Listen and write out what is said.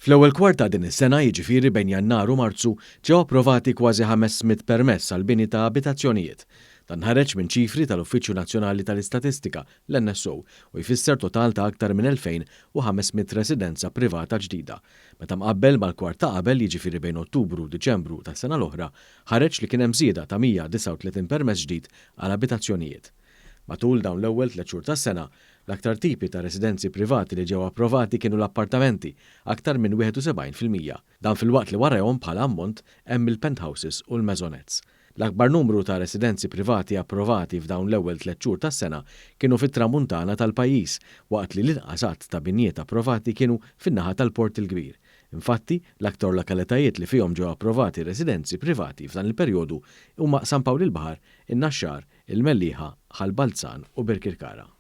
Fl-ewwel kwarta din is-sena jiġifieri bejn Jannar u Marzu ġew approvati kważi 500 permess għal bini ta' abitazzjonijiet. Dan ħareġ minn ċifri tal-Uffiċċju Nazzjonali tal-Istatistika l-NSO u jfisser total ta' aktar minn 2500 residenza privata ġdida. Meta mqabbel mal-kwart ta' qabel jiġifieri bejn Ottubru u Diċembru tas-sena l-oħra, ħareġ li kien hemm żieda ta' 139 permess ġdid għal abitazzjonijiet. Matul dawn l-ewwel 3 xhur tas-sena, l-aktar tipi ta' residenzi privati li ġew approvati kienu l-appartamenti, aktar minn 71%. Dan fil-waqt li warahom bħala ammont hemm il-penthouses u l-maisonets. L-akbar numru ta' residenzi privati approvati f'dawn l-ewwel 3 xhur tas-sena kienu fit-tramuntana tal-pajjiż, waqt li l-inqas għadd ta' binjiet approvati kienu fin-naħa tal-Port il-Kbir. Infatti, l-aktar lokalitajiet li fihom ġew approvati residenzi privati f'dan il-perjodu huma San Pawl il-Baħar, in-Naxxar, il-Mellieħa, Ħalbalzan u Birkirkara.